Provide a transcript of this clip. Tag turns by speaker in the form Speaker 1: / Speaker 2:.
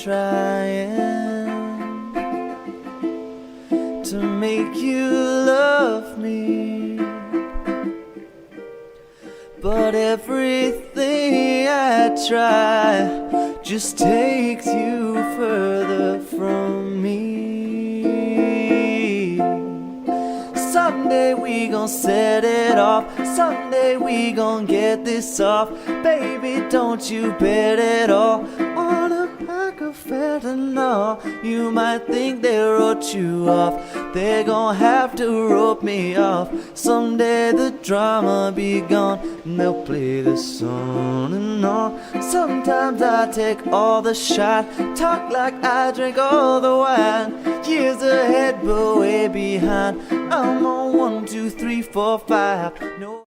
Speaker 1: trying to make you love me, but everything I try just takes you further from me. Someday we gon' set it off, someday we gon' get this off. Baby, don't you bet it all on a pack of fentanyl. You might think they wrote you off, they're gon' have to rope me off. Someday the drama be gone and they'll play this on and on. Sometimes I take all the shot, talk like I drink all the wine. Years ahead but way behind, I'm on 1, 2, 3, 4, 5. No